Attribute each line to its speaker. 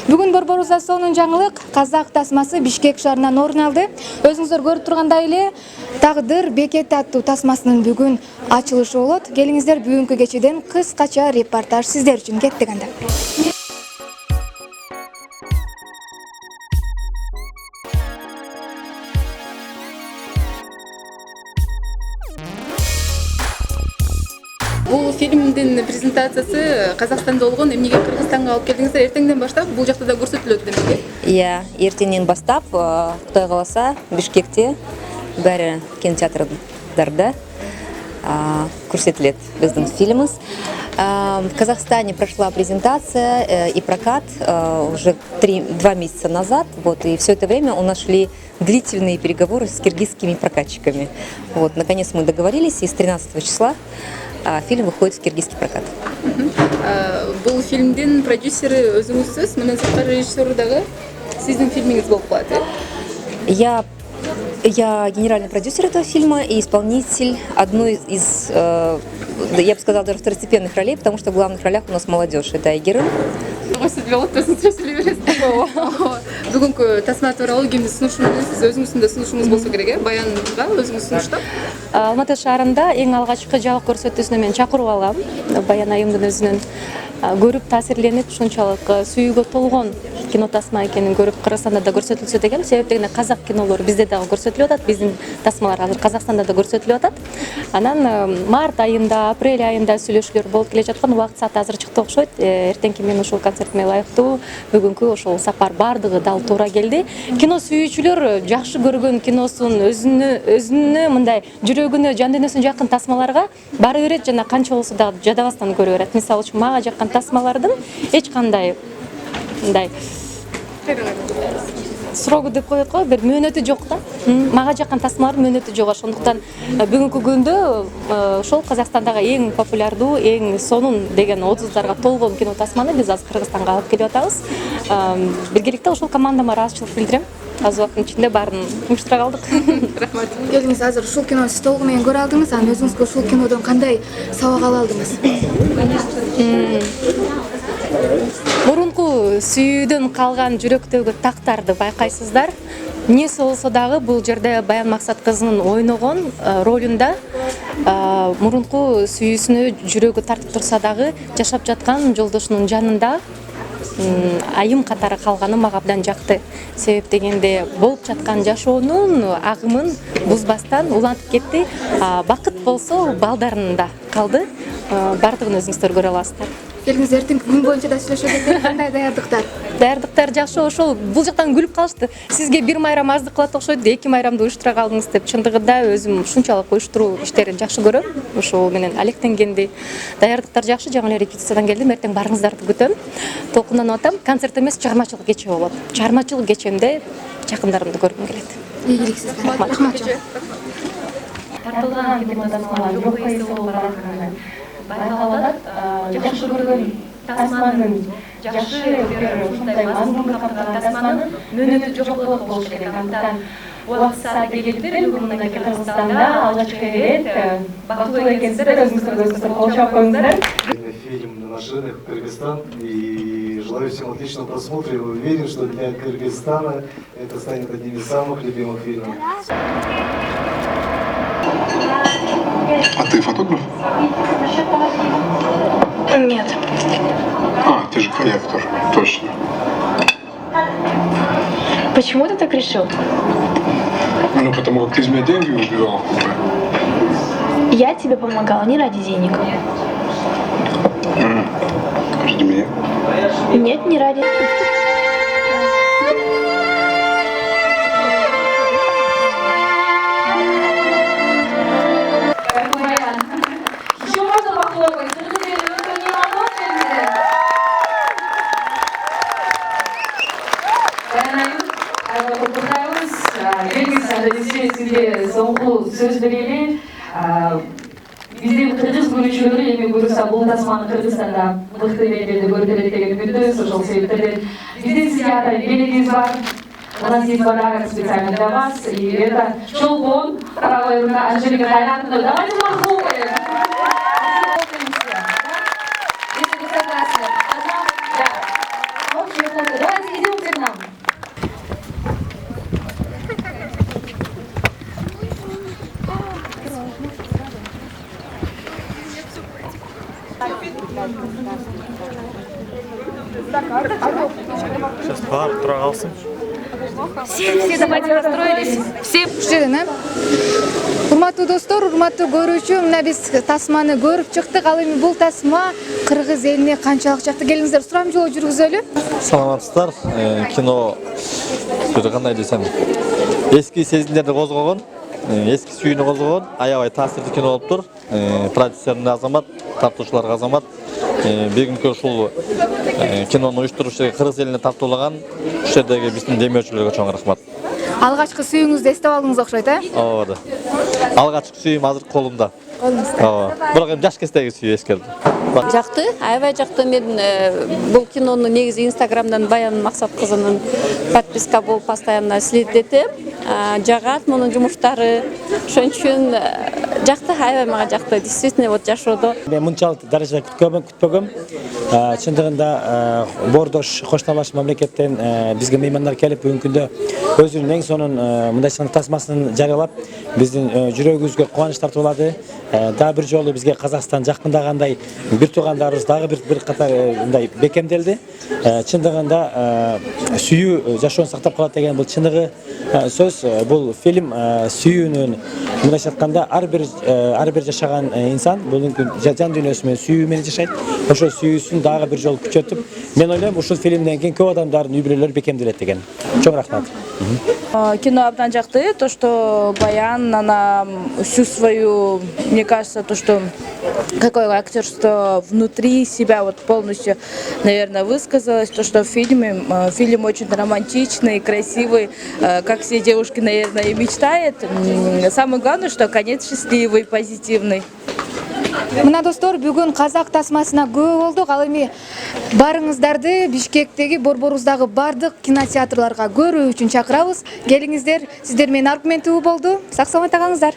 Speaker 1: Бүгүн борборубузда сонун жаңылык Казак тасмасы Бишкек шаарынан орун алды. Өзүңүздөр көрүп тургандай эле Тагдыр бекети аттуу тасмасынын бүгүн ачылышы болот. Келиңиздер бүгүнкү кечеден кыскача репортаж сиздер үчүн кеттик анда.
Speaker 2: Бул фильмдин презентациясы Казакстанда болгон, эмнеге Кыргызстанга алып келдиңиздер? Эртеңден баштап бул жакта да көрсөтүлөт демекпи?
Speaker 3: Иә, ертеңнен бастап, Кудай кааласа, Бишкекте бәрі кинотеатрдарда көрсетілет біздің фильміміз. В Казахстане прошла презентация и прокат уже 2 месяца назад. Вот, и все это время у нас шли длительные переговоры с киргизскими прокатчиками. Вот, наконец мы договорились, и с 13 числа фильм выходит в киргизский прокат.
Speaker 2: Бул фильмдин продюсери өзүңүзсүз, мына сырткы режиссеру дагы сиздин фильмиңиз болуп калат, э?
Speaker 3: Я генеральный продюсер этого фильма и исполнитель одной из, я бы сказала, даже второстепенных ролей, потому что в главных ролях у нас молодежь, это Айгерім.
Speaker 2: Бүгүнкү тасма тууралуу кимди сунушуңуз, сиз өзүңүздүн да сунушуңуз болсо керек, э? Баянга өзүңүз сунуштап.
Speaker 4: Алматы шаарында эң алгачкы жабык көрсөтүүсүнө мен чакырып алам. Баян айымдын өзүнүн көрүп таасирленип, ушунчалык сүйүүгө толгон кино тасма экенин көрүп Кыргызстанда да көрсөтүлсө деген. Себептен казак кинолору бизде дагы көрсөтүлүп атат, биздин тасмалар азыр Казакстанда да көрсөтүлүп атат. Анан март айында, апрель айында сүйлөшүүлөр болуп келе жаткан, убакыт сааты азыр чыкты окшойт. Эртеңки менин ушул концертиме ылайыктуу бүгүнкү ошол сапар бардыгы дал туура келди. Кино сүйүүчүлөр жакшы көргөн киносун өзүнө мындай жүрөгүнө, жан дүйнөсүнө жакын тасмаларга бара берет жана канча болсо дагы жадабастан көрө берет. Мисалы үчүн мага жаккан тасмалардын эч кандай мындай срогу деп коет го, бир мөөнөтү жок да. Мага жаккан тасмалардын мөөнөтү жок. Ошондуктан бүгүнкү күндө ошол Казакстандагы эң популярдуу, эң сонун деген отзывдарга толгон кино тасманы биз азыр Кыргызстанга алып келип атабыз. Биргеликте ошол командама ыраазычылык билдирем. Аз убакыттын ичинде баарын уюштура калдык.
Speaker 2: Рахмат.
Speaker 1: Келиңиз, азыр ушул кинону сиз толугу менен көрө алдыңыз, анан өзүңүзгө ушул кинодон кандай сабак ала алдыңыз?
Speaker 4: Мурунку сүйүүдөн калган жүрөктөгү тактарды байкайсыздар. Эмнеси болсо дагы бул жерде Баян Максат кызынын ойногон ролунда мурунку сүйүүсүнө жүрөгү тартып турса дагы жашап жаткан жолдошунун жанында айым катары калганы мага абдан жакты. Себеп дегенде болуп жаткан жашоонун агымын бузбастан улантып кетти. Бакыт болсо балдарында калды. Бардыгын өзүңүздөр көрө аласыздар.
Speaker 1: Келиңиз, эртеңки күн боюнча да сүйлөшөт экен, кандай даярдыктар?
Speaker 4: Даярдыктар жакшы, ошол бул жактан күлүп калышты. Сизге 1 майрам аздык кылат окшойт, 2 майрамды уюштура калдыңыз деп. Чындыгында өзүм ушунчалык уюштуруу иштерин жакшы көрөм. Ошол менен алектенгенди. Даярдыктар жакшы, жаңы эле репетициядан келдим. Эртең барыңыздарды күтөм. Толкунданып атам. Концерт эмес, чыгармачылык кече болот. Чыгармачылык кечемде жакындарымды көргүм келет.
Speaker 1: Ийгилик сизге. Рахмат.
Speaker 4: Тартылган кино тасмалар жок эсе болуп баратканы байкалып атат. Жакшы көргөн тасманын, жакшы ушундай мазмун каптаган тасманын мөөнөтү жок болуш керек. Андыктан убакыт сааты келди, бүгүн мындай Кыргызстанда алгачкы рет бактылуу экенсиздер, өзүңүздөр кол чаап коюңуздар.
Speaker 5: Фильм на машинах в Кыргызстан, и желаю всем отличного просмотра. Я уверен, что для Кыргызстана это станет одним из самых любимых фильмов.
Speaker 6: А ты фотограф?
Speaker 7: Нет.
Speaker 6: Ты же коллектор, точно.
Speaker 7: Почему ты так решил?
Speaker 6: Ну, потому как ты из меня деньги убивал.
Speaker 7: Я тебе помогала не ради денег.
Speaker 6: Ради меня?
Speaker 7: Нет, не ради...
Speaker 8: Сөз берели, биздин кыргыз көрүүчүлөрү эми буюрса бул тасманы Кыргызстанда мыкты деңгээлде көрүлөт деген үмүттөбүз. Ошол себептерден биздин сиңата белегибиз бар. У нас есть подарок специально для вас, и это чолпон правой рука Анжелика Хайратовна. Давайте похлопаем. Если вы согласны. Да. Общие фото.
Speaker 9: Сейчас барып тұра қалсын.
Speaker 8: Все давайте настроились. Все.
Speaker 1: Жерден, урматтуу достор, урматтуу көрүүчү, мына биз тасманы көрүп чыктык. Ал эми бул тасма кыргыз элине канчалык жакты, келиңиздер сурам жолу жүргүзөлү.
Speaker 9: Саламатсыздар. Кино кандай десем, эски сезимдерди козгогон, эски сүйүүнү козгогон, аябай таасирдүү кино болуптур. Продюсерин Азамат, тартуучулар Азамат. Бүгүнкү ушул кинону уюштуруучу кыргыз элине тартуулаган ушул жердеги биздин демөөрчүлөргө чоң рахмат.
Speaker 1: Алгачкы сүйүүңүздү эстеп алдыңыз окшойт,
Speaker 9: Ооба. Алгачкы сүйүүм азыр колумда. Ооба. Бирок эми жаш кездеги сүйүү эскерди.
Speaker 10: Жакты, аябай жакты. Мен бул кинону негизи Инстаграмдан Баян Максат кызынын подписка болуп постоянно следетем. Жагат мунун жумуштары. Ошон үчүн жакты, аябай мага жакты. Действительно вот жашоодо.
Speaker 11: Мен мынчалык даражада күтпөгөм. Чындыгында Бордош Коштабаш мамлекеттен бизге меймандар келип бүгүнкү күндө өзүнүн эң сонун мындай тасмасын жарыялап, биздин жүрөгүбүзгө кубаныч тартуулады. Дагы бир жолу бизге Казакстан жакындагандай бир туугандарыбыз дагы бир катар мындай бекемделди. Чындыгында сүйүү жашоон сактап калат деген бул чындыгы сөз. Бул фильм сүйүүнүн мындайча айтканда ар бир жашаган инсан бүгүнкү жан дүйнөсү менен сүйүү менен жашайт. Ошол сүйүүсүн дагы бир жолу күчөтүп, мен ойлойм ушул фильмден кийин көп адамдардын үй бүлөлөрү бекемделет деген. Чоң рахмат.
Speaker 12: Кино абдан жакты, то что Баян, она всю свою, мне кажется, то что какое актерство внутри себя вот полностью, наверное, высказалось, то что фильм очень романтичный, красивый, как все девушки, наверное, и мечтают. Самое главное, что конец счастливый, позитивный.
Speaker 1: Мына достор, бүгүн казак тасмасына күбө болдук. Ал эми барыңыздарды Бишкектеги, Борборуздагы бардык кинотеатрларга көрүү үчүн чакырабыз. Келиңиздер, сиздер менен аргументтүү болду. Сак саламат калыңыздар.